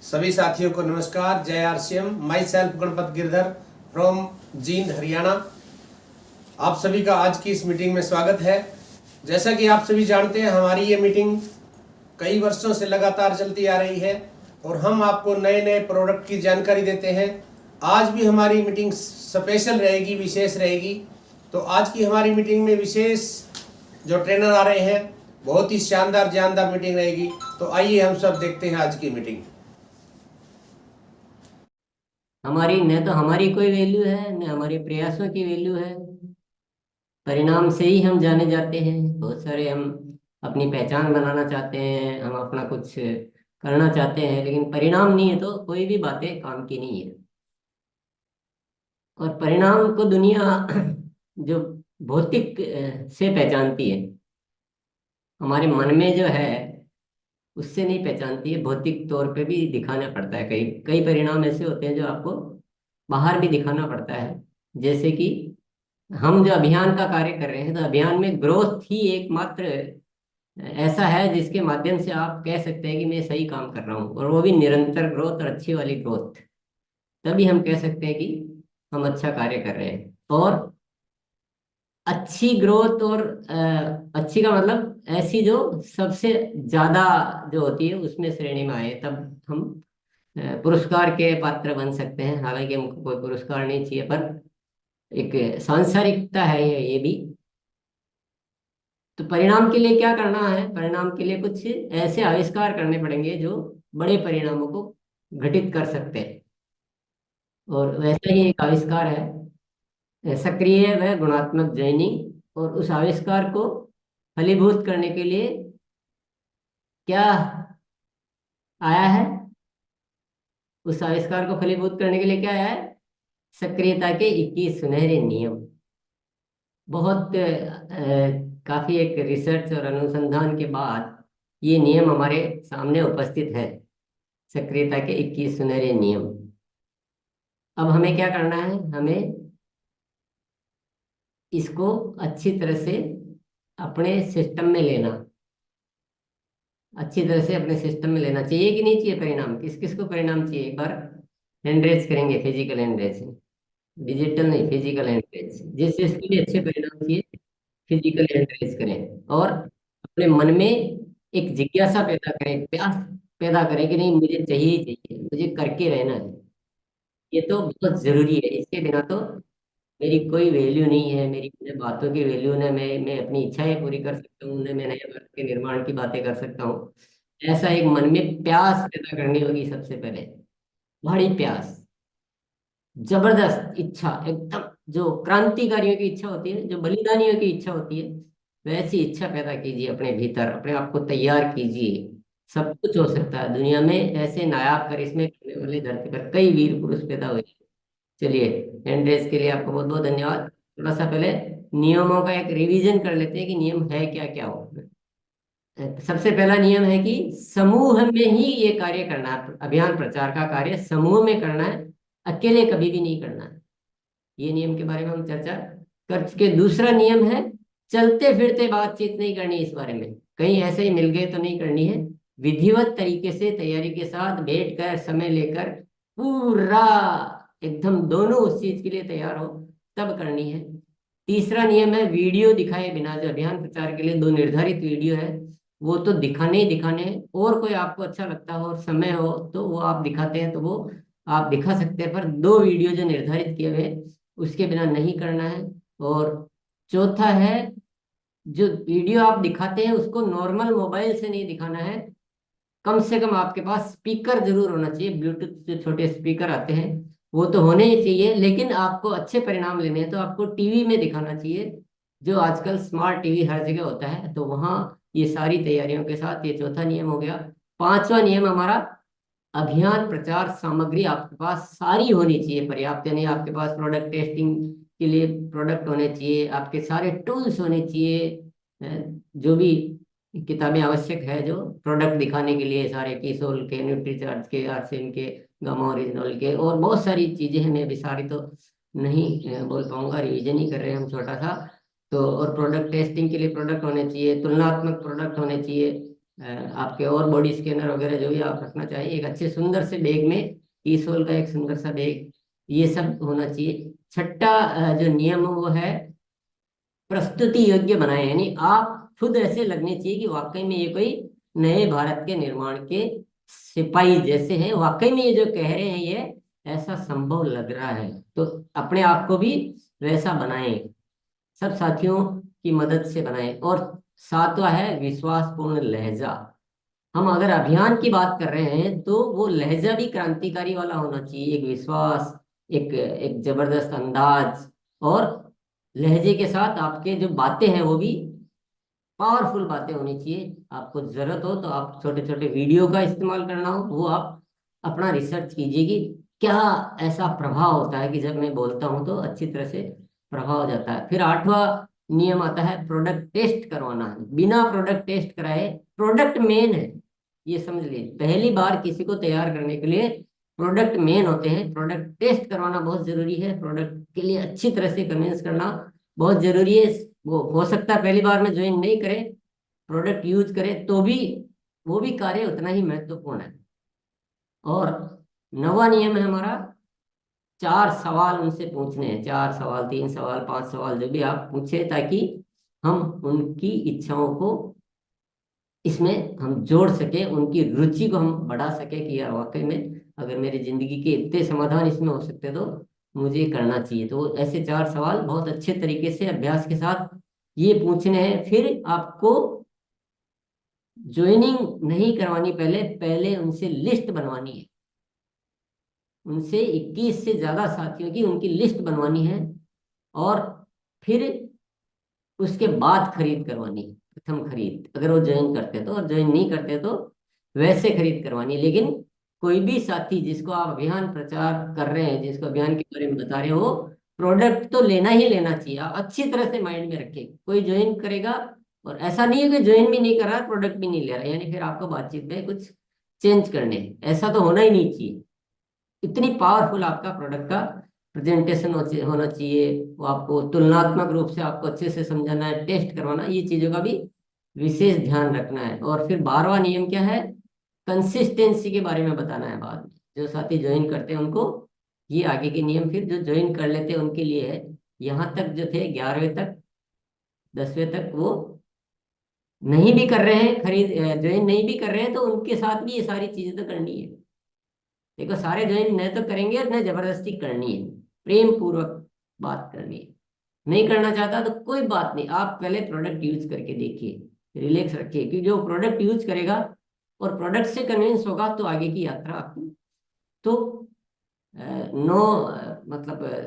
सभी साथियों को नमस्कार। जय RCM. My self Ganpat Girdhar from Jind Haryana. आप सभी का आज की इस मीटिंग में स्वागत है। जैसा कि आप सभी जानते हैं, हमारी ये मीटिंग कई वर्षों से लगातार चलती आ रही है और हम आपको नए नए प्रोडक्ट की जानकारी देते हैं। आज भी हमारी मीटिंग स्पेशल रहेगी, विशेष रहेगी। तो आज की हमारी मीटिंग में विशेष जो ट्रेनर आ रहे हैं, बहुत ही शानदार जानदार मीटिंग रहेगी। तो आइए हम सब देखते हैं आज की मीटिंग। हमारी न तो हमारी कोई वैल्यू है, न हमारे प्रयासों की वैल्यू है। परिणाम से ही हम जाने जाते हैं। बहुत सारे हम अपनी पहचान बनाना चाहते हैं, हम अपना कुछ करना चाहते हैं, लेकिन परिणाम नहीं है तो कोई भी बातें काम की नहीं है। और परिणाम को दुनिया जो भौतिक से पहचानती है, हमारे मन में जो है उससे नहीं पहचानती है। भौतिक तौर पे भी दिखाना पड़ता है। कई कई परिणाम ऐसे होते हैं जो आपको बाहर भी दिखाना पड़ता है। जैसे कि हम जो अभियान का कार्य कर रहे हैं, तो अभियान में ग्रोथ ही एकमात्र ऐसा है जिसके माध्यम से आप कह सकते हैं कि मैं सही काम कर रहा हूँ, और वो भी निरंतर ग्रोथ और अच्छी वाली ग्रोथ। तभी हम कह सकते हैं कि हम अच्छा कार्य कर रहे हैं। और अच्छी ग्रोथ और अच्छी का मतलब ऐसी जो सबसे ज्यादा जो होती है उसमें श्रेणी में आए, तब हम पुरस्कार के पात्र बन सकते हैं। हालांकि हमको कोई पुरस्कार नहीं चाहिए, पर एक सांसारिकता है ये भी। तो परिणाम के लिए क्या करना है? परिणाम के लिए कुछ ऐसे आविष्कार करने पड़ेंगे जो बड़े परिणामों को घटित कर सकते हैं। और वैसा ही एक आविष्कार है सक्रिय व गुणात्मक जैनिंग। और उस आविष्कार को फलीभूत करने के लिए क्या आया है? उस आविष्कार को फलीभूत करने के लिए क्या आया है? सक्रियता के 21 सुनहरे नियम। बहुत काफी एक रिसर्च और अनुसंधान के बाद ये नियम हमारे सामने उपस्थित है। सक्रियता के 21 सुनहरे नियम। अब हमें क्या करना है? हमें इसको अच्छी तरह से अपने सिस्टम में लेना, अच्छी तरह से अपने सिस्टम में लेना चाहिए कि नहीं चाहिए? परिणाम किस किस को परिणाम चाहिए? एक बार हैंड रेज करेंगे। फिजिकल हैंड रेज, डिजिटल नहीं, फिजिकल हैंड रेज। जिस जिसके लिए अच्छे परिणाम चाहिए, फिजिकल एनालाइज करें। और अपने मन में एक जिज्ञासा पैदा करें, प्यास पैदा करें कि नहीं, मुझे चाहिए ही चाहिए, मुझे करके रहना है। ये तो बहुत जरूरी है। इसके बिना तो मेरी कोई वैल्यू नहीं है। मेरी न बातों की वैल्यू, न मैं अपनी इच्छाएं पूरी कर सकता हूँ, न मैं नए भारत के निर्माण की बातें कर सकता हूँ। ऐसा एक मन में प्यास पैदा करनी होगी सबसे पहले। बड़ी प्यास, जबरदस्त इच्छा, एकदम जो क्रांतिकारियों की इच्छा होती है, जो बलिदानियों की इच्छा होती है, वैसी इच्छा पैदा कीजिए अपने भीतर। अपने आप को तैयार कीजिए। सब कुछ हो सकता है दुनिया में। ऐसे नायाब करिश्मे करने वाले धरती पर कई वीर पुरुष पैदा हुए। चलिए, हैंड रेस के लिए आपको बहुत बहुत धन्यवाद। थोड़ा सा पहले नियमों का एक रिवीजन कर लेते हैं कि नियम है क्या क्या हो। सबसे पहला नियम है कि समूह में ही ये कार्य करना है। अभियान प्रचार का कार्य समूह में करना है, अकेले कभी भी नहीं करना है। ये नियम के बारे में हम चर्चा कर चुके। दूसरा नियम है, चलते फिरते बातचीत नहीं करनी इस बारे में। कहीं ऐसे ही मिल गए तो नहीं करनी है। विधिवत तरीके से तैयारी के साथ बैठकर समय लेकर पूरा एकदम दोनों उस चीज के लिए तैयार हो, तब करनी है। तीसरा नियम है, वीडियो दिखाए बिना। जो अभियान प्रचार के लिए दो निर्धारित वीडियो है, वो तो दिखाने ही दिखाने हैं। और कोई आपको अच्छा लगता हो और समय हो तो वो आप दिखाते हैं, तो वो आप दिखा सकते हैं, पर दो वीडियो जो निर्धारित किए हुए हैं, उसके बिना नहीं करना है। और चौथा है, जो वीडियो आप दिखाते हैं उसको नॉर्मल मोबाइल से नहीं दिखाना है। कम से कम आपके पास स्पीकर जरूर होना चाहिए। ब्लूटूथ जो छोटे स्पीकर आते हैं वो तो होने ही चाहिए, लेकिन आपको अच्छे परिणाम लेने हैं तो आपको टीवी में दिखाना चाहिए। जो आजकल स्मार्ट टीवी हर जगह होता है, तो वहाँ ये सारी तैयारियों के साथ, ये चौथा नियम हो गया। पांचवा नियम हमारा, अभियान प्रचार सामग्री आपके पास सारी होनी चाहिए, पर्याप्त। यानी आपके पास प्रोडक्ट टेस्टिंग के लिए प्रोडक्ट होने चाहिए, आपके सारे टूल्स होने चाहिए। जो भी किताबें आवश्यक है, जो प्रोडक्ट दिखाने के लिए, सारे कीसोल के, न्यूट्रीचार्ज के, आरसिन के, गामा ओरिजिनल के, और बहुत सारी चीजें हैं। मैं अभी सारी तो नहीं बोल पाऊंगा, रिवीजन ही कर रहे हैं हम छोटा सा। तो और प्रोडक्ट टेस्टिंग के लिए प्रोडक्ट होने चाहिए, तुलनात्मक प्रोडक्ट होने चाहिए। आपके और बॉडी स्कैनर वगैरह जो भी आप रखना चाहिए, एक अच्छे सुंदर से बैग में, कीसोल का एक सुंदर सा बैग, ये सब होना चाहिए। छठा जो नियम है वो है प्रस्तुति योग्य बनाए, यानी आप खुद ऐसे लगने चाहिए कि वाकई में ये कोई नए भारत के निर्माण के सिपाही जैसे हैं, वाकई में ये जो कह रहे हैं ये ऐसा संभव लग रहा है। तो अपने आप को भी वैसा बनाएं, सब साथियों की मदद से बनाएं। और सातवां है विश्वासपूर्ण लहजा। हम अगर अभियान की बात कर रहे हैं तो वो लहजा भी क्रांतिकारी वाला होना चाहिए, एक विश्वास, एक एक जबरदस्त अंदाज, और लहजे के साथ आपके जो बातें हैं वो भी पावरफुल बातें होनी चाहिए। आपको जरूरत हो तो आप छोटे छोटे वीडियो का इस्तेमाल करना हो, वो आप अपना रिसर्च कीजिए कि क्या ऐसा प्रभाव होता है कि जब मैं बोलता हूँ तो अच्छी तरह से प्रभाव हो जाता है। फिर आठवां नियम आता है प्रोडक्ट टेस्ट करवाना। बिना प्रोडक्ट टेस्ट कराए, प्रोडक्ट मेन है, ये समझ लीजिए। पहली बार किसी को तैयार करने के लिए प्रोडक्ट मेन होते हैं, प्रोडक्ट टेस्ट करवाना बहुत जरूरी है, प्रोडक्ट के लिए अच्छी तरह से कन्विंस करना बहुत जरूरी है। वो हो सकता है पहली बार में ज्वाइन नहीं करे, प्रोडक्ट यूज करे, तो भी वो भी कार्य उतना ही महत्वपूर्ण है। और नवा नियम है हमारा, 4 सवाल उनसे पूछने हैं, 4 सवाल, 3 सवाल, 5 सवाल, जो भी आप पूछे, ताकि हम उनकी इच्छाओं को इसमें हम जोड़ सके, उनकी रुचि को हम बढ़ा सके कि यार वाकई में अगर मेरी जिंदगी के इतने समाधान इसमें हो सकते तो मुझे करना चाहिए। तो ऐसे 4 सवाल बहुत अच्छे तरीके से अभ्यास के साथ ये पूछने हैं। फिर आपको ज्वाइनिंग नहीं करवानी, पहले पहले उनसे लिस्ट बनवानी है, उनसे 21 से ज्यादा साथियों की उनकी लिस्ट बनवानी है, और फिर उसके बाद खरीद करवानी है। प्रथम खरीद अगर वो ज्वाइन करते तो, और ज्वाइन नहीं करते तो वैसे खरीद करवानी है। लेकिन कोई भी साथी जिसको आप अभियान प्रचार कर रहे हैं, जिसको अभियान के बारे में बता रहे हो, प्रोडक्ट तो लेना ही लेना चाहिए। आप अच्छी तरह से माइंड में रखें, कोई ज्वाइन करेगा और ऐसा नहीं है कि ज्वाइन भी नहीं कर रहा प्रोडक्ट भी नहीं ले रहा, यानी फिर आपको बातचीत में कुछ चेंज करने हैं, ऐसा तो होना ही नहीं चाहिए। इतनी पावरफुल आपका प्रोडक्ट का प्रेजेंटेशन होना चाहिए। वो आपको तुलनात्मक रूप से आपको अच्छे से समझाना है, टेस्ट करवाना, ये चीजों का भी विशेष ध्यान रखना है। और फिर 12वां नियम क्या है, कंसिस्टेंसी के बारे में बताना है बाद में। जो साथी ज्वाइन करते हैं उनको, ये आगे के नियम फिर जो ज्वाइन कर लेते हैं उनके लिए है। यहाँ तक जो थे 11वें तक, 10वें तक वो नहीं भी कर रहे हैं, खरीद ज्वाइन नहीं भी कर रहे हैं, तो उनके साथ भी ये सारी चीजें तो करनी है। देखो सारे ज्वाइन न तो करेंगे और न जबरदस्ती करनी है, प्रेम पूर्वक बात करनी है। नहीं करना चाहता तो कोई बात नहीं, आप पहले प्रोडक्ट यूज करके देखिए, रिलैक्स रखिए, क्योंकि जो प्रोडक्ट यूज करेगा और प्रोडक्ट से कन्विंस होगा तो आगे की यात्रा आपको तो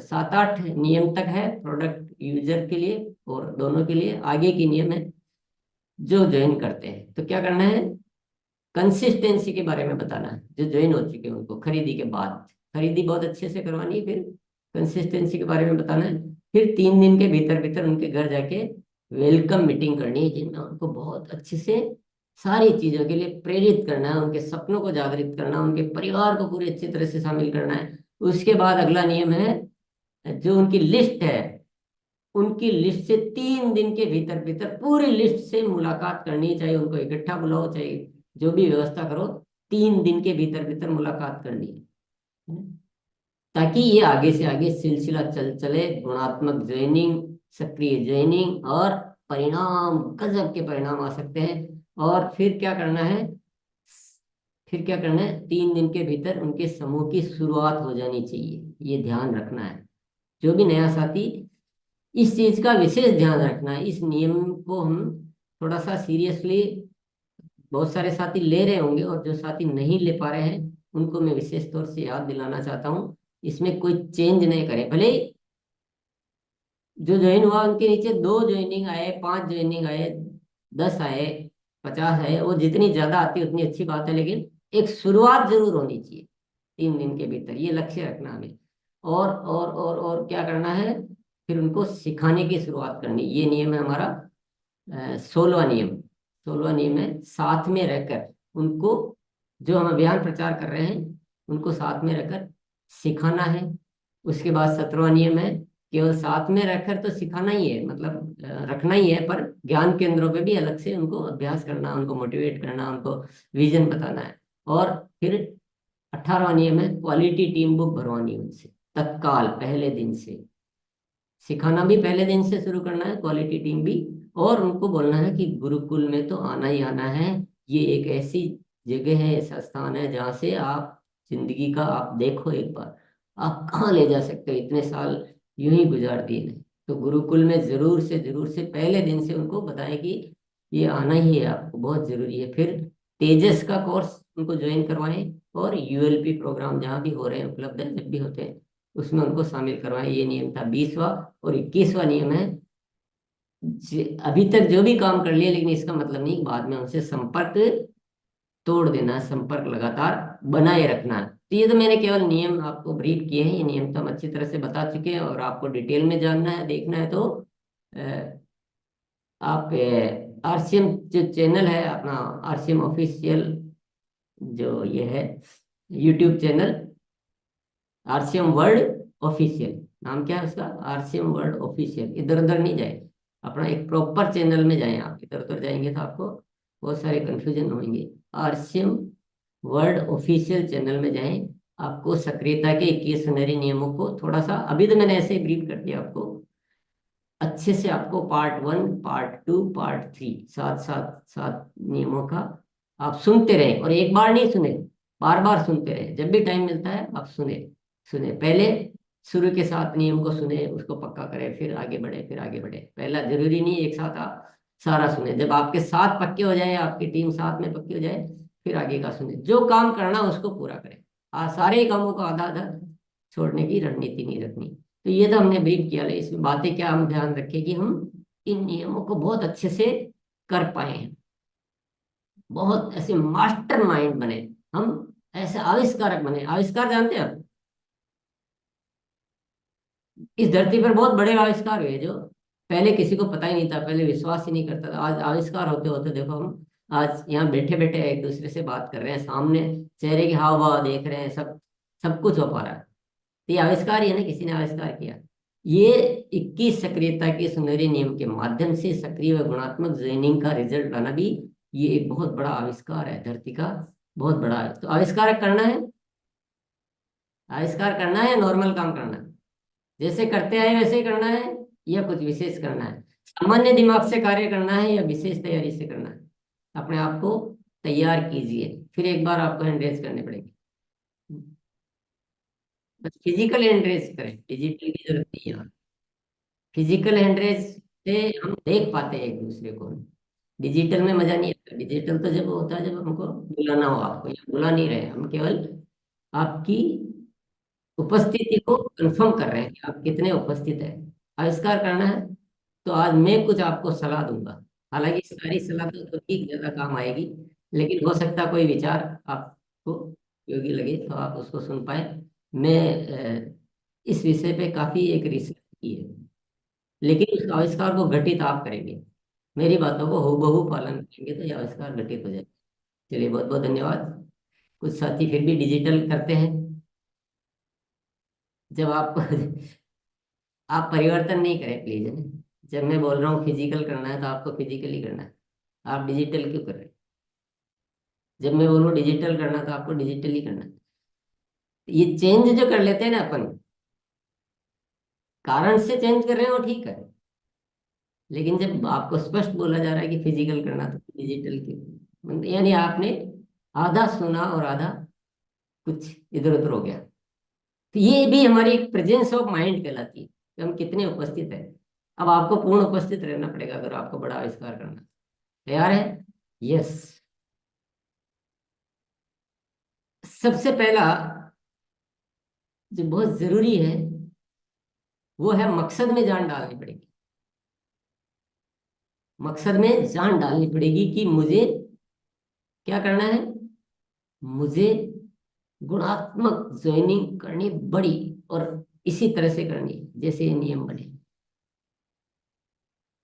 7-8 नियम तक है प्रोडक्ट यूजर के लिए और दोनों के लिए। आगे की नियम है जो ज्वाइन करते हैं तो क्या करना है, कंसिस्टेंसी के बारे में बताना है। जो ज्वाइन हो चुके हैं उनको खरीदी के बाद, खरीदी बहुत अच्छे से करवानी है, फिर कंसिस्टेंसी के बारे में बताना है। फिर 3 दिन के भीतर भीतर उनके घर जाके वेलकम मीटिंग करनी है, जिनमें उनको बहुत अच्छे से सारी चीजों के लिए प्रेरित करना है, उनके सपनों को जागृत करना है, उनके परिवार को पूरी अच्छी तरह से शामिल करना है। उसके बाद अगला नियम है, जो उनकी लिस्ट है, उनकी लिस्ट से 3 दिन के भीतर भीतर पूरी लिस्ट से मुलाकात करनी, चाहे उनको इकट्ठा बुलाओ, चाहे जो भी व्यवस्था करो, 3 दिन के भीतर भीतर मुलाकात करनी है, ताकि ये आगे से आगे सिलसिला चल चले। गुणात्मक ज्वाइनिंग, सक्रिय ज्वाइनिंग, और परिणाम, गजब के परिणाम आ सकते हैं। और फिर क्या करना है, 3 दिन के भीतर उनके समूह की शुरुआत हो जानी चाहिए, ये ध्यान रखना है। जो भी नया साथी, इस चीज का विशेष ध्यान रखना है। इस नियम को हम थोड़ा सा सीरियसली, बहुत सारे साथी ले रहे होंगे और जो साथी नहीं ले पा रहे हैं उनको मैं विशेष तौर से याद दिलाना चाहता हूँ, इसमें कोई चेंज नहीं करें। भले ही जो ज्वाइन हुआ उनके नीचे 2 ज्वाइनिंग आए, 5 ज्वाइनिंग आए, 10 आए, 50 आए, वो जितनी ज्यादा आती है उतनी अच्छी बात है, लेकिन एक शुरुआत जरूर होनी चाहिए 3 दिन के भीतर, ये लक्ष्य रखना हमें। और क्या करना है, फिर उनको सिखाने की शुरुआत करनी, ये नियम है हमारा 16वां नियम। 16वां नियम है साथ में रहकर उनको, जो हम अभियान प्रचार कर रहे हैं उनको साथ में रहकर सिखाना है। उसके बाद 17वां नियम है केवल साथ में रखकर तो सिखाना ही है, मतलब रखना ही है, पर ज्ञान केंद्रों पे भी अलग से उनको अभ्यास करना, उनको मोटिवेट करना, उनको विजन बताना है। और फिर 18वां नियम है, क्वालिटी टीम बुक भरवानी है उनसे तत्काल, पहले दिन से। सिखाना भी पहले दिन से शुरू करना है, क्वालिटी टीम भी। और उनको बोलना है कि गुरुकुल में तो आना ही आना है। ये एक ऐसी जगह है, ऐसा स्थान है जहाँ से आप जिंदगी का, आप देखो एक बार, आप कहाँ ले जा सकते हो, इतने साल यूं ही गुजार दिए नहीं। तो गुरुकुल में जरूर से पहले दिन से उनको बताएं कि ये आना ही है, आपको बहुत जरूरी है। फिर तेजस का कोर्स उनको ज्वाइन करवाएं, और यूएलपी प्रोग्राम जहाँ भी हो रहे हैं, उपलब्ध है, जब भी होते हैं उसमें उनको शामिल करवाएं। ये नियम था 20वां। और 21वां नियम है, अभी तक जो भी काम कर लिया, लेकिन इसका मतलब नहीं कि बाद में उनसे संपर्क तोड़ देना है, संपर्क लगातार बनाए रखना है। तो ये तो मैंने केवल नियम आपको ब्रीफ किए हैं, ये नियम तो हम अच्छी तरह से बता चुके हैं। और आपको डिटेल में जानना है, देखना है, तो आप आरसीएम जो चैनल है अपना, आरसीएम ऑफिशियल जो ये है YouTube channel, RCM world official, नाम क्या है उसका, आरसीएम वर्ल्ड ऑफिशियल। इधर उधर नहीं जाए, अपना एक प्रॉपर चैनल में जाएं। आप इधर उधर जाएंगे तो आपको बहुत सारे कंफ्यूजन होंगे। आरसीएम वर्ल्ड ऑफिशियल चैनल में जाएं, आपको सक्रियता के 21 सुनहरे नियमों को थोड़ा सा, अभी तो मैंने ऐसे ही ब्रीफ कर दिया आपको, अच्छे से आपको पार्ट 1, पार्ट 2, पार्ट 3, सात सात सात नियमों का आप सुनते रहें। और एक बार नहीं सुने, बार बार सुनते रहें, जब भी टाइम मिलता है आप सुने। सुने पहले, शुरू के 7 नियम को सुने, उसको पक्का करें, फिर आगे बढ़े, फिर आगे बढ़े। पहला जरूरी नहीं एक साथ आप सारा सुने, जब आपके 7 पक्के हो जाए, आपकी टीम 7 में पक्की हो जाए, फिर आगे का सुने। जो काम करना उसको पूरा करें, सारे कामों को आधा आधा छोड़ने की रणनीति नहीं रखनी। तो ये तो हमने ब्रीफ किया, लेकिन इसमें बातें क्या हम ध्यान रखें कि हम इन नियमों को बहुत अच्छे से कर पाए हैं, बहुत ऐसे मास्टर माइंड बने हम, ऐसे आविष्कारक बने। आविष्कार जानते हैं आप, इस धरती पर बहुत बड़े आविष्कार हुए जो पहले किसी को पता ही नहीं था, पहले विश्वास ही नहीं करता था। आज आविष्कार होते होते देखो हम आज यहाँ बैठे बैठे एक दूसरे से बात कर रहे हैं, सामने चेहरे के हाव भाव देख रहे हैं, सब सब कुछ हो पा रहा है। तो ये आविष्कार ही है ना, किसी ने आविष्कार किया। ये 21 सक्रियता के सुनहरे नियम के माध्यम से सक्रिय व गुणात्मक ट्रेनिंग का रिजल्ट लाना भी, ये एक बहुत बड़ा आविष्कार है, धरती का बहुत बड़ा है। तो आविष्कार करना है, आविष्कार करना है या नॉर्मल काम करना है, जैसे करते आए वैसे ही करना है, या कुछ विशेष करना है, सामान्य दिमाग से कार्य करना है या विशेष तैयारी से करना है। अपने आप को तैयार कीजिए, फिर एक बार आपको हैंड रेज करने पड़ेंगे। बस फिजिकल हैंड रेज करें, डिजिटल की जरूरत नहीं है। फिजिकल हैंड रेज से हम देख पाते हैं एक दूसरे को, डिजिटल में मजा नहीं आता। डिजिटल तो जब होता है जब हमको बुलाना हो, आपको यहाँ बुला नहीं रहे, हम केवल आपकी उपस्थिति को कंफर्म कर रहे हैं कि आप कितने उपस्थित हैं। आविष्कार करना है तो आज मैं कुछ आपको सलाह दूंगा, हालांकि सारी सलाह तो ठीक ज्यादा काम आएगी, लेकिन हो सकता है कोई विचार आपको उपयोगी लगे तो आप उसको सुन पाए। मैं इस विषय पे काफी एक रिसर्च की है, लेकिन उस आविष्कार को घटित आप करेंगे, मेरी बातों को हूबहू पालन करेंगे तो ये आविष्कार घटित हो जाए। चलिए, बहुत बहुत धन्यवाद। कुछ साथी फिर भी डिजिटल करते हैं, जब आप आप परिवर्तन नहीं करें प्लीज। जब मैं बोल रहा हूँ फिजिकल करना है तो आपको फिजिकली करना है, आप डिजिटल क्यों कर रहे हैं? जब मैं बोलूँ डिजिटल करना तो आपको डिजिटली करना है। ये चेंज जो कर लेते हैं ना अपन, कारण से चेंज कर रहे हैं वो ठीक है, लेकिन जब आपको स्पष्ट बोला जा रहा है कि फिजिकल करना तो डिजिटल क्यों, यानी आपने आधा सुना और आधा कुछ इधर उधर हो गया। तो ये भी हमारी एक प्रेजेंस ऑफ माइंड कहलाती है कि हम कितने उपस्थित हैं। अब आपको पूर्ण उपस्थित रहना पड़ेगा अगर आपको बड़ा आविष्कार करना है। तैयार है? यस। सबसे पहला जो बहुत जरूरी है वो है मकसद में जान डालनी पड़ेगी। मकसद में जान डालनी पड़ेगी कि मुझे क्या करना है, मुझे गुणात्मक ज्वाइनिंग करनी बड़ी, और इसी तरह से करनी है जैसे ये नियम बने।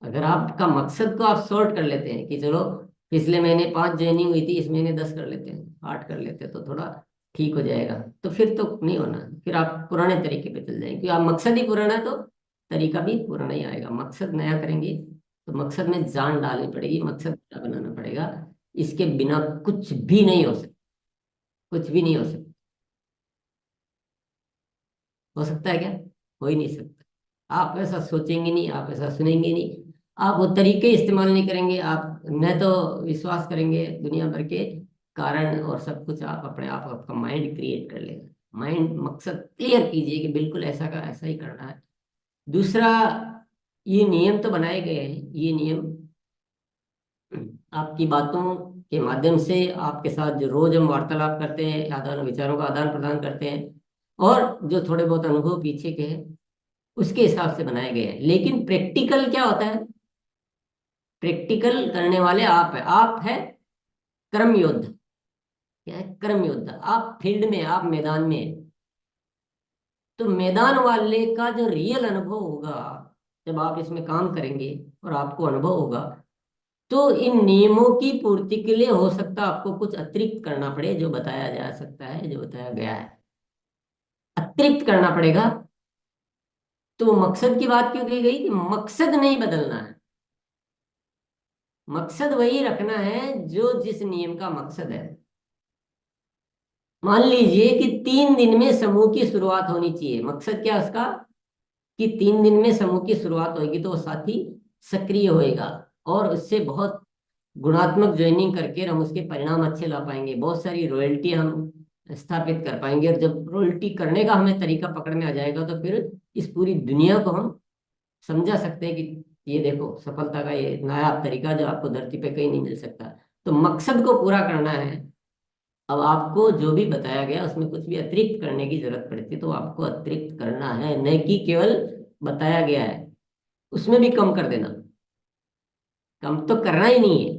अगर आपका मकसद को आप सॉर्ट कर लेते हैं कि चलो पिछले महीने 5 ज्वाइनिंग हुई थी, इस महीने 10 कर लेते हैं, 8 कर लेते हैं, तो थोड़ा ठीक हो जाएगा, तो फिर तो नहीं होना, फिर आप पुराने तरीके पे चल जाएंगे, क्योंकि आप मकसद ही पुराना है तो तरीका भी पुराना ही आएगा। मकसद नया करेंगे तो मकसद में जान डालनी पड़ेगी, मकसद नया बनाना पड़ेगा। इसके बिना कुछ भी नहीं हो सकता, कुछ भी नहीं हो सकता। हो सकता है क्या? हो ही नहीं सकता। आप ऐसा सोचेंगे नहीं, आप ऐसा सुनेंगे नहीं, आप वो तरीके इस्तेमाल नहीं करेंगे, आप न तो विश्वास करेंगे दुनिया भर के कारण और सब कुछ आप अपने आप आपका माइंड क्रिएट कर लेगा। माइंड मकसद क्लियर कीजिए कि बिल्कुल ऐसा का ऐसा ही करना है। दूसरा, ये नियम तो बनाए गए हैं, ये नियम आपकी बातों के माध्यम से, आपके साथ जो रोज हम वार्तालाप करते हैं, आदान विचारों का आदान प्रदान करते हैं, और जो थोड़े बहुत अनुभव पीछे के हैं उसके हिसाब से बनाए गए हैं। लेकिन प्रैक्टिकल क्या होता है? प्रैक्टिकल करने वाले आप है, आप है कर्म योद्धा। क्या है? कर्म योद्धा। आप फील्ड में, आप मैदान में हैं। तो मैदान वाले का जो रियल अनुभव होगा, जब आप इसमें काम करेंगे और आपको अनुभव होगा, तो इन नियमों की पूर्ति के लिए हो सकता है आपको कुछ अतिरिक्त करना पड़े, जो बताया जा सकता है, जो बताया गया है, अतिरिक्त करना पड़ेगा। तो मकसद की बात क्यों की गई कि मकसद नहीं बदलना है, मकसद वही रखना है जो जिस नियम का मकसद है। मान लीजिए कि 3 दिन में समूह की शुरुआत होनी चाहिए, मकसद क्या है उसका? कि 3 दिन में समूह की शुरुआत होगी तो वो साथी सक्रिय होएगा, और उससे बहुत गुणात्मक ज्वाइनिंग करके हम उसके परिणाम अच्छे ला पाएंगे, बहुत सारी रॉयल्टी हम स्थापित कर पाएंगे। और जब रॉयल्टी करने का हमें तरीका पकड़ में आ जाएगा तो फिर इस पूरी दुनिया को हम समझा सकते हैं कि ये देखो सफलता का ये नायाब तरीका जो आपको धरती पे कहीं नहीं मिल सकता। तो मकसद को पूरा करना है। अब आपको जो भी बताया गया उसमें कुछ भी अतिरिक्त करने की जरूरत पड़ती है तो आपको अतिरिक्त करना है, न कि केवल बताया गया है उसमें भी कम कर देना। कम तो करना ही नहीं है।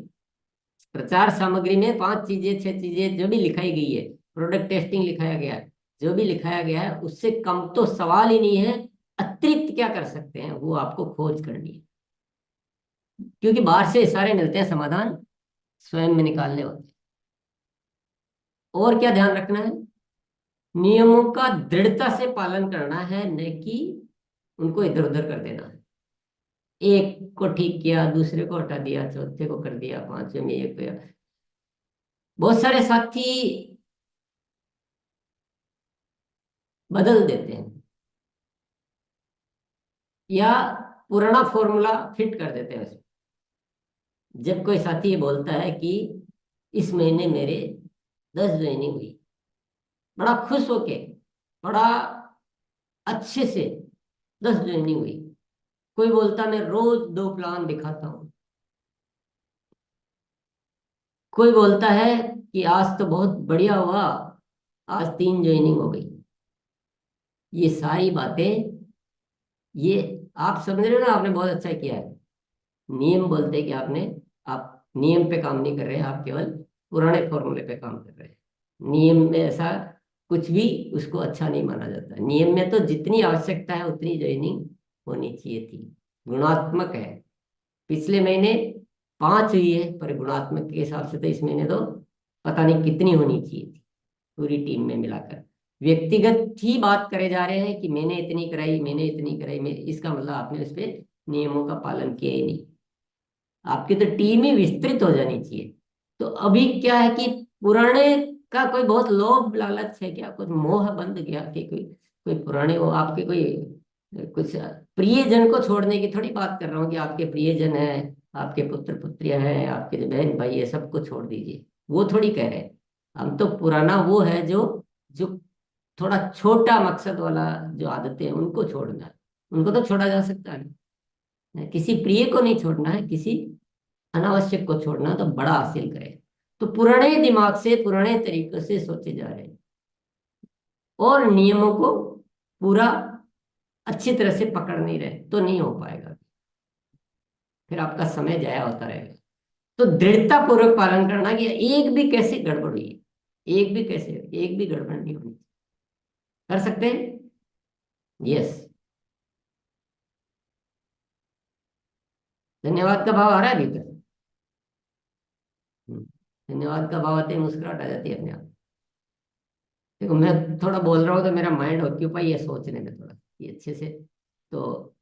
प्रचार सामग्री में 5 चीजें 6 चीजें जो भी लिखाई गई है, प्रोडक्ट टेस्टिंग लिखाया गया है, जो भी लिखाया गया है उससे कम तो सवाल ही नहीं है। अतिरिक्त क्या कर सकते हैं वो आपको खोज करनी है, क्योंकि बाहर से सारे मिलते हैं, समाधान स्वयं में निकालने होते हैं। और क्या ध्यान रखना है? नियमों का दृढ़ता से पालन करना है, न कि उनको इधर उधर कर देना है। एक को ठीक किया, दूसरे को हटा दिया, चौथे को कर दिया, पांचवें में एक किया। बहुत सारे साथी बदल देते हैं या पुराना फॉर्मूला फिट कर देते हैं उसमें। जब कोई साथी ये बोलता है कि इस महीने मेरे 10 ज्वाइनिंग हुई, बड़ा खुश होके, बड़ा अच्छे से 10 ज्वाइनिंग हुई। कोई बोलता मैं रोज 2 प्लान दिखाता हूँ। कोई बोलता है कि आज तो बहुत बढ़िया हुआ, आज 3 ज्वाइनिंग हो गई। ये सारी बातें, ये आप समझ रहे हो ना, आपने बहुत अच्छा किया है। नियम बोलते हैं कि आप नियम पे काम नहीं कर रहे हैं, आप केवल पुराने फॉर्मूले पे काम कर रहे हैं। नियम में ऐसा कुछ भी उसको अच्छा नहीं माना जाता। नियम में तो जितनी आवश्यकता है उतनी ज्वाइनिंग होनी चाहिए थी, गुणात्मक है। पिछले महीने 5 हुई है, पर गुणात्मक के हिसाब से तो इस महीने तो पता नहीं कितनी होनी चाहिए थी, पूरी टीम में मिलाकर। व्यक्तिगत ही बात करे जा रहे हैं कि मैंने इतनी कराई, मैंने इतनी कराई, मैं, इसका मतलब आपने उस पर नियमों का पालन किया ही नहीं। आपकी तो टीम ही विस्तृत हो जानी चाहिए। तो अभी क्या है कि पुराने का कोई बहुत लोभ लालच है क्या, कुछ मोह बंध गया कि कोई कोई पुराने वो आपके कोई कुछ प्रियजन को छोड़ने की थोड़ी बात कर रहा हूँ कि आपके प्रियजन है, आपके पुत्र पुत्रियां हैं, आपके जो बहन भाई है, सबको छोड़ दीजिए, वो थोड़ी कह रहे हैं। हम तो पुराना वो है जो जो थोड़ा छोटा मकसद वाला जो आदतें हैं उनको छोड़ना है। उनको तो छोड़ा जा सकता है, किसी प्रिय को नहीं छोड़ना है, किसी अनावश्यक को छोड़ना तो बड़ा हासिल करे। तो पुराने दिमाग से, पुराने तरीकों से सोचे जा रहे हैं और नियमों को पूरा अच्छी तरह से पकड़ नहीं रहे तो नहीं हो पाएगा, फिर आपका समय जाया होता रहेगा। तो दृढ़ता पूर्वक पालन करना कि एक भी कैसे गड़बड़ हुई है, एक भी कैसे, एक भी गड़बड़ नहीं होनी चाहिए। कर सकते हैं? यस। धन्यवाद का भाव आ रहा है भीतर? धन्यवाद का भाव आते ही मुस्कुराहट आ जाती है अपने आप। देखो मैं थोड़ा बोल रहा हूँ तो मेरा माइंड ऑक्यूपाई है सोचने में थोड़ा ये अच्छे से। तो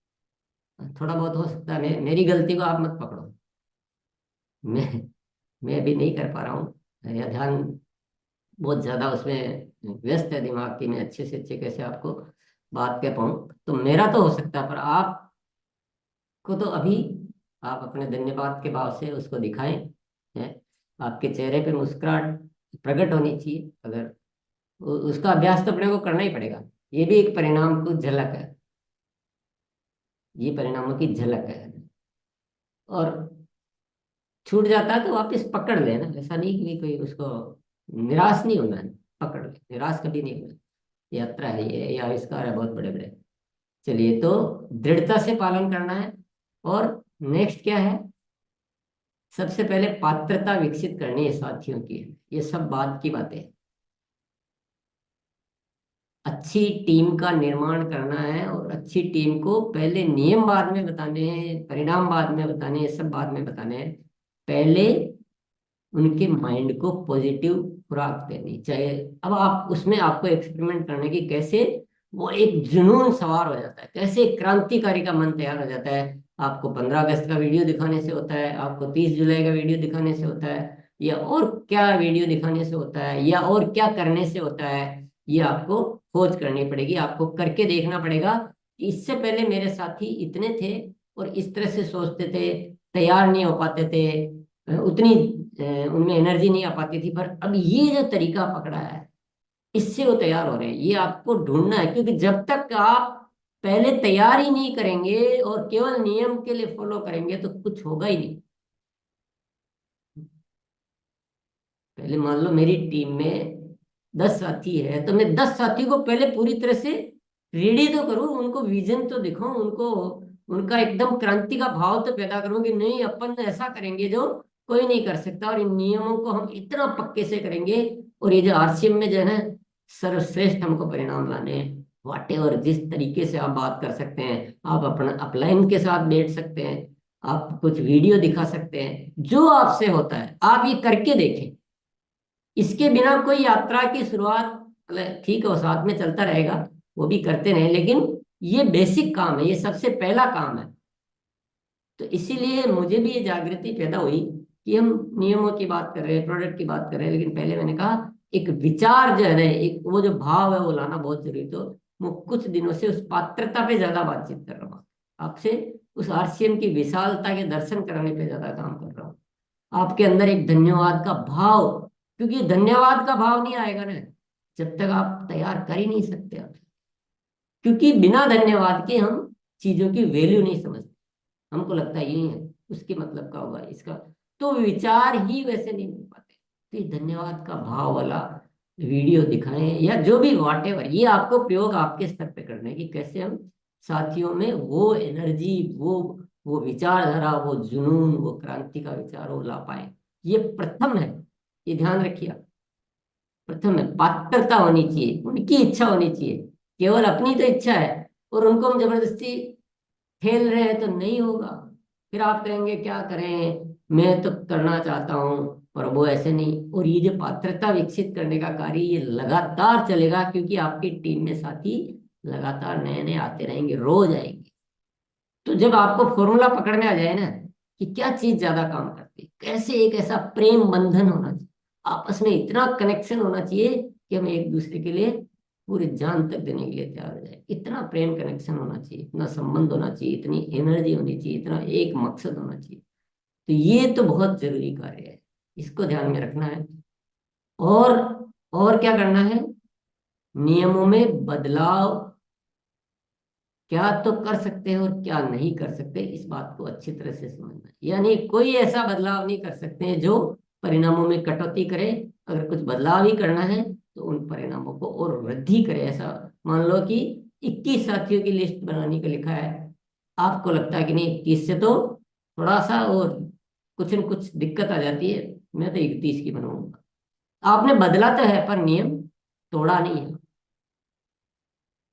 थोड़ा बहुत हो सकता है, मेरी गलती को आप मत पकड़ो। मैं मैं अभी नहीं कर पा रहा हूँ, या ध्यान बहुत ज्यादा उसमें व्यस्त है दिमाग की, मैं अच्छे से अच्छे कैसे आपको बात कह पाऊँ। तो मेरा तो हो सकता है, पर आपको तो अभी आप अपने धन्यवाद के भाव से उसको दिखाएं। है, आपके चेहरे पे मुस्कुराहट प्रकट होनी चाहिए। अगर उसका अभ्यास तो अपने को करना ही पड़ेगा। ये भी एक परिणाम को झलक है, ये परिणामों की झलक है। और छूट जाता है तो वापस पकड़ लेना, ऐसा नहीं कि कोई उसको निराश नहीं होना है, पकड़ ले, निराश कभी नहीं होना। यात्रा है ये, या आविष्कार है बहुत बड़े बड़े। चलिए, तो दृढ़ता से पालन करना है। और नेक्स्ट क्या है? सबसे पहले पात्रता विकसित करनी है साथियों की। ये सब बात की बातें हैं। अच्छी टीम का निर्माण करना है, और अच्छी टीम को पहले नियम बाद में बताने हैं, परिणाम बाद में बताने हैं, सब बाद में बताने हैं। पहले उनके माइंड को पॉजिटिव खुराक देनी चाहिए। अब आप उसमें आपको एक्सपेरिमेंट करने की कैसे वो एक जुनून सवार हो जाता है, कैसे एक क्रांतिकारी का मन तैयार हो जाता है। आपको 15 अगस्त का वीडियो दिखाने से होता है, आपको 30 जुलाई का वीडियो दिखाने से होता है, या और क्या वीडियो दिखाने से होता है, या और क्या करने से होता है। ये आपको खोज करनी पड़ेगी, आपको करके देखना पड़ेगा कि इससे पहले मेरे साथी इतने थे और इस तरह से सोचते थे, तैयार नहीं हो पाते थे, उतनी उनमें एनर्जी नहीं आ पाती थी, पर अब ये जो तरीका पकड़ा है इससे वो तैयार हो रहे हैं। ये आपको ढूंढना है, क्योंकि जब तक आप पहले तैयार ही नहीं करेंगे और केवल नियम के लिए फॉलो करेंगे तो कुछ होगा ही नहीं। पहले मान लो मेरी टीम में 10 साथी है, तो मैं 10 साथी को पहले पूरी तरह से रेडी तो करूं, उनको विजन तो दिखाऊं, उनको उनका एकदम क्रांति का भाव तो पैदा करूं कि नहीं, अपन ऐसा करेंगे जो कोई नहीं कर सकता, और इन नियमों को हम इतना पक्के से करेंगे। और ये जो आरसीएम में जो है ना, सर्वश्रेष्ठ हमको परिणाम लाने हैं। वाट एवर जिस तरीके से आप बात कर सकते हैं, आप अपना अपलाइन के साथ बैठ सकते हैं, आप कुछ वीडियो दिखा सकते हैं, जो आपसे होता है आप ये करके देखें। इसके बिना कोई यात्रा की शुरुआत, मतलब ठीक है वो साथ में चलता रहेगा, वो भी करते रहे, लेकिन ये बेसिक काम है, ये सबसे पहला काम है। तो इसीलिए मुझे भी ये जागृति पैदा हुई कि हम नियमों की बात कर रहे हैं, प्रोडक्ट की बात कर रहे हैं, लेकिन पहले मैंने कहा एक विचार जो है ना, एक वो जो भाव है वो लाना बहुत जरूरी। तो मैं कुछ दिनों से उस पात्रता पे ज्यादा बातचीत कर रहा हूँ आपसे, उस आरसीएम की विशालता के दर्शन कराने पे ज्यादा काम कर रहा हूँ। आपके अंदर एक धन्यवाद का भाव, क्योंकि धन्यवाद का भाव नहीं आएगा ना जब तक आप तैयार कर ही नहीं सकते आप। क्योंकि बिना धन्यवाद के हम चीजों की वैल्यू नहीं समझते, हमको लगता है यही है, उसके मतलब का होगा इसका, तो विचार ही वैसे नहीं मिल पाते। तो ये धन्यवाद का भाव वाला वीडियो दिखाएं, या जो भी वाट एवर, ये आपको प्रयोग आपके स्तर पे करने की, कैसे हम साथियों में वो एनर्जी, वो विचारधारा, वो जुनून, वो क्रांति का विचार वो ला पाए। ये प्रथम है, ये ध्यान रखिए आप। प्रथम है, पात्रता होनी चाहिए, उनकी इच्छा होनी चाहिए। केवल अपनी तो इच्छा है और उनको हम जबरदस्ती खेल रहे हैं तो नहीं होगा। फिर आप कहेंगे क्या करें, मैं तो करना चाहता हूँ, पर वो ऐसे नहीं। और ये जो पात्रता विकसित करने का कार्य ये लगातार चलेगा, क्योंकि आपकी टीम में साथी लगातार नए नए आते रहेंगे, रोज आएंगे। तो जब आपको फॉर्मूला पकड़ में आ जाए ना कि क्या चीज ज्यादा काम करती है, कैसे एक ऐसा प्रेम बंधन होना चाहिए, आपस में इतना कनेक्शन होना चाहिए कि हम एक दूसरे के लिए पूरी जान तक देने के लिए तैयार हो जाए, इतना प्रेम कनेक्शन होना चाहिए, इतना संबंध होना चाहिए, इतनी एनर्जी होनी चाहिए, इतना एक मकसद होना चाहिए। तो ये तो बहुत जरूरी कार्य है, इसको ध्यान में रखना है। और और क्या करना है? नियमों में बदलाव क्या तो कर सकते हैं और क्या नहीं कर सकते, इस बात को अच्छी तरह से समझना है। यानी कोई ऐसा बदलाव नहीं कर सकते हैं जो परिणामों में कटौती करे। अगर कुछ बदलाव ही करना है तो उन परिणामों को और वृद्धि करे। ऐसा मान लो कि 21 साथियों की लिस्ट बनाने का लिखा है, आपको लगता है कि नहीं 21 से तो थोड़ा सा और कुछ न कुछ दिक्कत आ जाती है, मैं तो 31 की बनाऊंगा। आपने बदला तो है पर नियम तोड़ा नहीं है।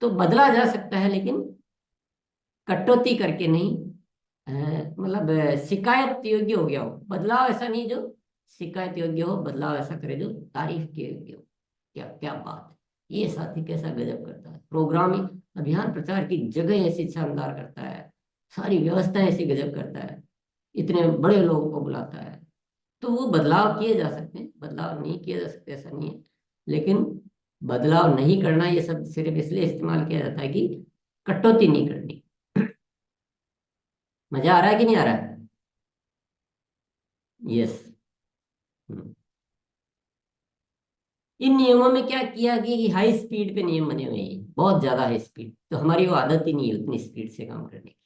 तो बदला जा सकता है, लेकिन कटौती करके नहीं। मतलब शिकायत योग्य हो गया हो बदलाव, ऐसा नहीं जो शिकायत योग्य हो, बदलाव ऐसा करे जो तारीफ के योग्य हो। क्या क्या बात है, ये साथी कैसा गजब करता है, प्रोग्रामिंग अभियान प्रचार की जगह ऐसी शानदार करता है, सारी व्यवस्थाएं ऐसी गजब करता है, इतने बड़े लोगों को बुलाता है। तो वो बदलाव किए जा सकते हैं, बदलाव नहीं किए जा सकते ऐसा नहीं है, लेकिन बदलाव नहीं करना ये सब सिर्फ इसलिए इस्तेमाल किया जाता है कि कटौती नहीं करनी। मजा आ रहा है कि नहीं आ रहा है? यस। इन नियमों में क्या किया कि हाई स्पीड पे नियम बने हुए हैं, बहुत ज्यादा हाई स्पीड, तो हमारी वो आदत ही नहीं है उतनी स्पीड से काम करने की।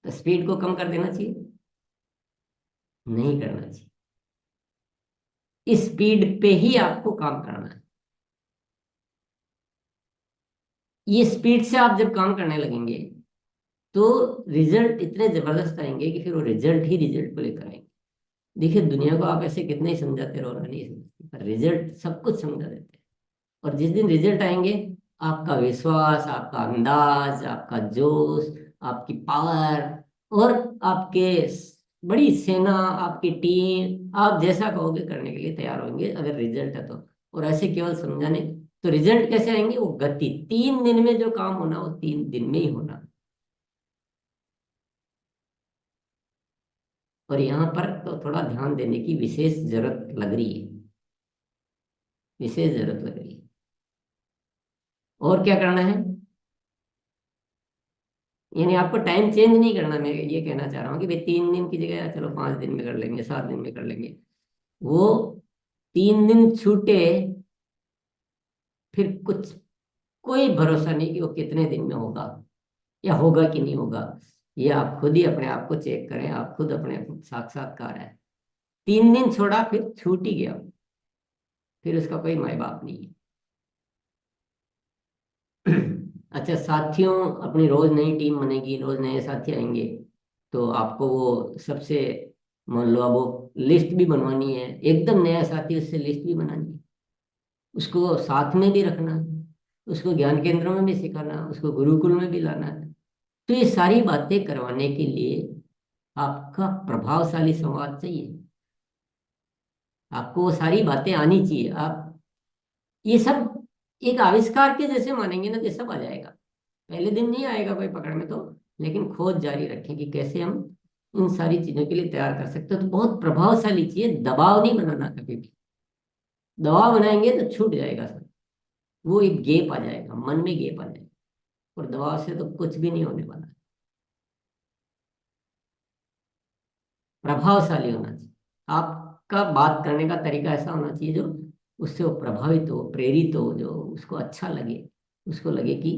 तो स्पीड को कम कर देना चाहिए, नहीं करना चाहिए। इस स्पीड पे ही आपको काम करना है। ये स्पीड से आप जब काम करने लगेंगे तो रिजल्ट इतने जबरदस्त आएंगे कि फिर वो रिजल्ट ही रिजल्ट को लेकर आएंगे। देखिए दुनिया को आप ऐसे कितना ही समझाते रहो ना, नहीं समझती, पर रिजल्ट सब कुछ समझा देते हैं। और जिस दिन रिजल्ट आएंगे, आपका विश्वास, आपका अंदाज, आपका जोश, आपकी पावर, और आपके बड़ी सेना, आपकी टीम, आप जैसा कहोगे करने के लिए तैयार होंगे अगर रिजल्ट है तो। और ऐसे केवल समझाने, तो रिजल्ट कैसे आएंगे? वो गति, 3 दिन में जो काम होना वो 3 दिन में ही होना। और यहाँ पर तो थोड़ा ध्यान देने की विशेष जरूरत लग रही है, विशेष जरूरत लग रही है। और क्या करना है? यानी आपको टाइम चेंज नहीं करना। मैं ये कहना चाह रहा हूँ कि भाई 3 दिन की जगह चलो 5 दिन में कर लेंगे, 7 दिन में कर लेंगे। वो 3 दिन छूटे, फिर कुछ कोई भरोसा नहीं कि वो कितने दिन में होगा या होगा कि नहीं होगा। ये आप खुद ही अपने आप को चेक करें, आप खुद अपने साक्षात्कार है। 3 दिन छोड़ा फिर छूट ही गया, फिर उसका कोई माई बाप नहीं है। अच्छा साथियों, अपनी रोज नई टीम बनेगी, रोज नए साथी आएंगे, तो आपको वो सबसे, मान लो अब वो लिस्ट भी बनवानी है, एकदम नया साथी, उससे लिस्ट भी बनानी है, उसको साथ में भी रखना है, उसको ज्ञान केंद्रों में भी सिखाना, उसको गुरुकुल में भी लाना है। तो ये सारी बातें करवाने के लिए आपका प्रभावशाली संवाद चाहिए। आपको वो सारी बातें आनी चाहिए। आप ये सब एक आविष्कार के जैसे मानेंगे ना, तो ये सब आ जाएगा। पहले दिन नहीं आएगा कोई पकड़ में तो, लेकिन खोज जारी रखें कि कैसे हम इन सारी चीजों के लिए तैयार कर सकते हो। तो बहुत प्रभावशाली चीज, दबाव नहीं बनाना कभी भी। दबाव बनाएंगे तो छूट जाएगा सब, वो एक गेप आ जाएगा, मन में गेप आ जाएगा, और दबाव से तो कुछ भी नहीं होने वाला। प्रभावशाली होना चाहिए। आपका बात करने का तरीका ऐसा होना चाहिए जो उससे वो प्रभावित हो, प्रेरित हो, जो उसको अच्छा लगे, उसको लगे कि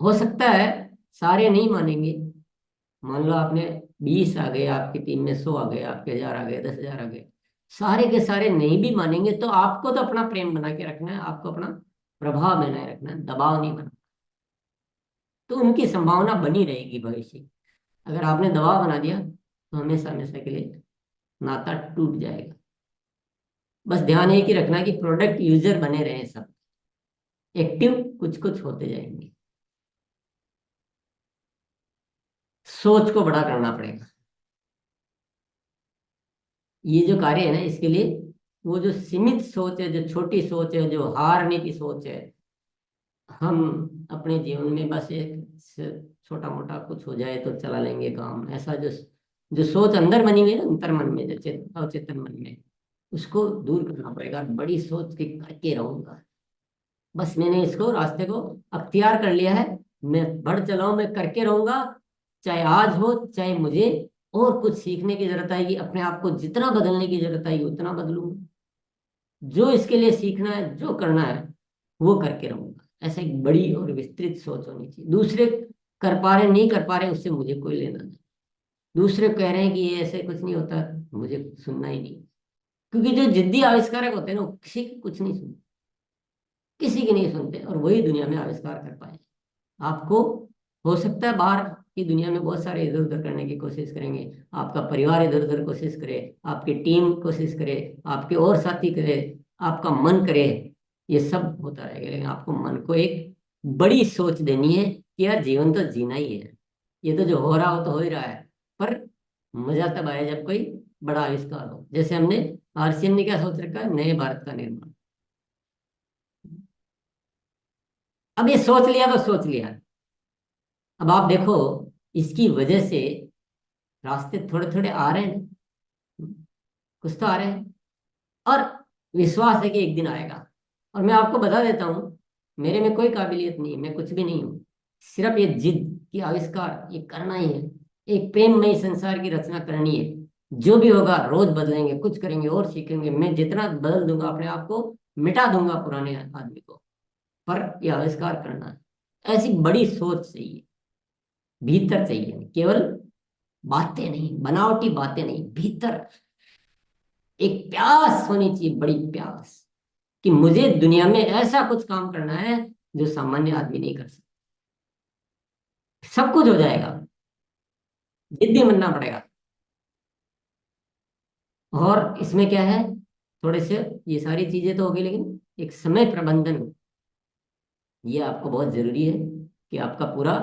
हो सकता है सारे नहीं मानेंगे। मान लो आपने 20 आ गए, आपकी टीम में 100 आ गए, आपके 1000 आ गए, 10,000 आ गए, सारे के सारे नहीं भी मानेंगे, तो आपको तो अपना प्रेम बना के रखना है, आपको अपना प्रभाव बनाए रखना है, दबाव नहीं बना। तो उनकी संभावना बनी रहेगी भविष्य की। अगर आपने दबाव बना दिया तो हमेशा हमेशा के लिए नाता टूट जाएगा। बस ध्यान एक ही रखना कि प्रोडक्ट यूजर बने रहे सब, एक्टिव कुछ कुछ होते जाएंगे। सोच को बड़ा करना पड़ेगा। ये जो कार्य है ना, इसके लिए वो जो सीमित सोच है, जो छोटी सोच है, जो हारने की सोच है, हम अपने जीवन में बस एक छोटा मोटा कुछ हो जाए तो चला लेंगे काम, ऐसा जो जो सोच अंदर बनी हुई है ना, अंतर मन में, जो अवचेतन मन में, उसको दूर करना पड़ेगा। बड़ी सोच के करके रहूंगा, बस मैंने इसको रास्ते को अख्तियार कर लिया है, मैं बढ़ चला हूं, मैं करके रहूंगा। चाहे आज हो, चाहे मुझे और कुछ सीखने की जरूरत आएगी, अपने आप को जितना बदलने की जरूरत आएगी उतना बदलूंगा। जो इसके लिए सीखना है, जो करना है, वो करके रहूंगा। ऐसा एक बड़ी और विस्तृत सोच होनी चाहिए। दूसरे कर पा रहे नहीं कर पा रहे उससे मुझे कोई लेना नहीं। दूसरे कह रहे हैं कि ये ऐसे कुछ नहीं होता, मुझे सुनना ही नहीं। क्योंकि जो जिद्दी आविष्कारक होते हैं ना, वो किसी की कुछ नहीं सुनते, किसी की नहीं सुनते, और वही दुनिया में आविष्कार कर पाए। आपको हो सकता है बाहर की दुनिया में बहुत सारे इधर उधर करने की कोशिश करेंगे, आपका परिवार इधर उधर कोशिश करे, आपकी टीम कोशिश करे, आपके और साथी करे, आपका मन करे, ये सब होता रहेगा, लेकिन आपको मन को एक बड़ी सोच देनी है कि यार जीवन तो जीना ही है। ये तो जो हो रहा हो तो हो ही रहा है, पर मजा तब आया जब कोई बड़ा आविष्कार हो। जैसे हमने आरसीएम ने क्या सोच रखा है, नए भारत का निर्माण। अब ये सोच लिया तो सोच लिया। अब आप देखो, इसकी वजह से रास्ते थोड़े थोड़े आ रहे हैं, कुछ तो आ रहे हैं, और विश्वास है कि एक दिन आएगा। और मैं आपको बता देता हूँ, मेरे में कोई काबिलियत नहीं, मैं कुछ भी नहीं हूँ। सिर्फ ये जिद की आविष्कार ये करना ही है, एक प्रेममय संसार की रचना करनी है। जो भी होगा रोज बदलेंगे, कुछ करेंगे और सीखेंगे। मैं जितना बदल दूंगा अपने आप को, मिटा दूंगा पुराने आदमी को, पर यह आविष्कार करना है। ऐसी बड़ी सोच चाहिए, भीतर चाहिए, केवल बातें नहीं, बनावटी बातें नहीं, भीतर एक प्यास होनी चाहिए, बड़ी प्यास, कि मुझे दुनिया में ऐसा कुछ काम करना है जो सामान्य आदमी नहीं कर सकता। सब कुछ हो जाएगा, जिद्दी बनना पड़ेगा। और इसमें क्या है, थोड़े से ये सारी चीजें तो होगी, लेकिन एक समय प्रबंधन ये आपको बहुत जरूरी है, कि आपका पूरा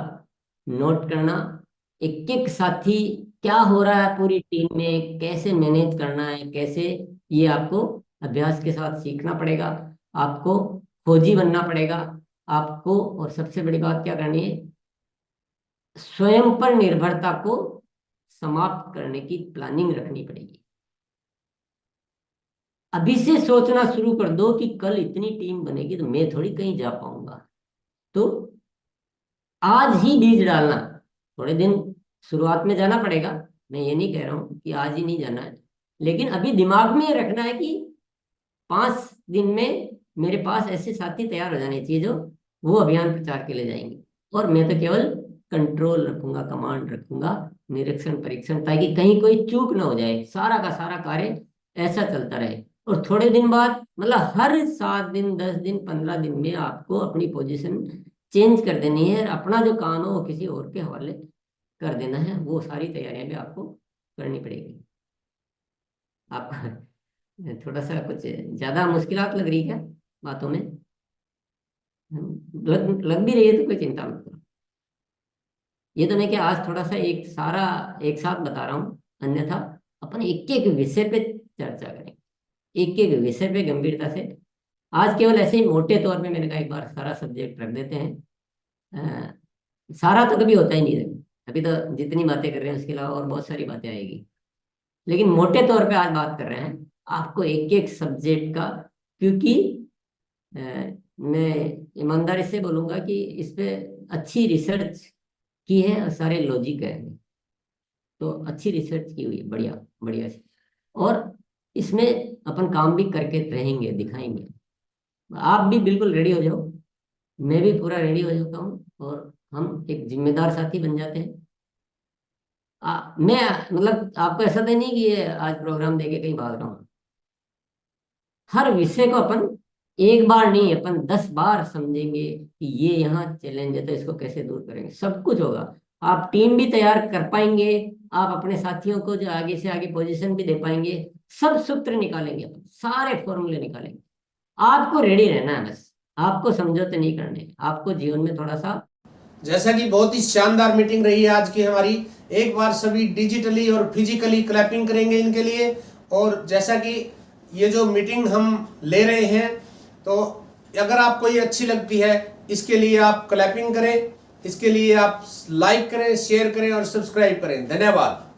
नोट करना, एक एक साथी क्या हो रहा है पूरी टीम में, कैसे मैनेज करना है, कैसे, ये आपको अभ्यास के साथ सीखना पड़ेगा। आपको खोजी बनना पड़ेगा आपको। और सबसे बड़ी बात क्या करनी है, स्वयं पर निर्भरता को समाप्त करने की प्लानिंग रखनी पड़ेगी। अभी से सोचना शुरू कर दो कि कल इतनी टीम बनेगी तो मैं थोड़ी कहीं जा पाऊंगा। तो आज ही बीज डालना। थोड़े दिन शुरुआत में जाना पड़ेगा, मैं ये नहीं कह रहा हूँ कि आज ही नहीं जाना है, लेकिन अभी दिमाग में ये रखना है कि 5 दिन में मेरे पास ऐसे साथी तैयार हो जाने चाहिए जो वो अभियान प्रचार के लिए जाएंगे। और मैं तो केवल कंट्रोल रखूंगा, कमांड रखूंगा, निरीक्षण परीक्षण, ताकि कहीं कोई चूक ना हो जाए, सारा का सारा कार्य ऐसा चलता रहे। और थोड़े दिन बाद, मतलब हर 7 दिन, 10 दिन, 15 दिन में आपको अपनी पोजीशन चेंज कर देनी है, और अपना जो काम हो वो किसी और के हवाले कर देना है। वो सारी तैयारियां भी आपको करनी पड़ेगी। आपको थोड़ा सा कुछ ज्यादा मुश्किलात लग रही है क्या बातों में? लग भी रही है तो कोई चिंता मत करो। ये तो मैं क्या आज थोड़ा सा एक सारा एक साथ बता रहा हूँ, अन्यथा अपन एक एक विषय पे चर्चा करें, एक एक विषय पे गंभीरता से। आज केवल ऐसे ही मोटे तौर पे मैंने कहा एक बार सारा सब्जेक्ट रख देते हैं। सारा तो कभी होता ही नहीं है, अभी तो जितनी बातें कर रहे हैं उसके अलावा और बहुत सारी बातें आएगी, लेकिन मोटे तौर पे आज बात कर रहे हैं आपको एक एक सब्जेक्ट का। क्योंकि अ, मैं ईमानदारी से बोलूंगा कि इस पे अच्छी रिसर्च की है और सारे लॉजिक है, तो अच्छी रिसर्च की हुई है, बढ़िया बढ़िया से। और इसमें अपन काम भी करके रहेंगे, दिखाएंगे। आप भी बिल्कुल रेडी हो जाओ, मैं भी पूरा रेडी हो जाता हूँ, और हम एक जिम्मेदार साथी बन जाते हैं। मैं मतलब आपको ऐसा तो नहीं कि ये आज प्रोग्राम देके कहीं भाग रहा हूँ। हर विषय को अपन एक बार नहीं, अपन 10 बार समझेंगे कि ये यहाँ चैलेंज है तो इसको कैसे दूर करेंगे, सब कुछ होगा। आप टीम भी तैयार कर पाएंगे, आप अपने साथियों को जो आगे से आगे पोजीशन भी दे पाएंगे, सब सूत्र निकालेंगे, अपन सारे फॉर्मूले निकालेंगे। आपको रेडी रहना है बस, आपको समझौते नहीं करने, आपको जीवन में थोड़ा सा। जैसा कि बहुत ही शानदार मीटिंग रही है आज की हमारी। एक बार सभी डिजिटली और फिजिकली क्लैपिंग करेंगे इनके लिए। और जैसा कि ये जो मीटिंग हम ले रहे हैं, तो अगर आपको ये अच्छी लगती है, इसके लिए आप क्लैपिंग करें, इसके लिए आप लाइक करें, शेयर करें और सब्सक्राइब करें। धन्यवाद।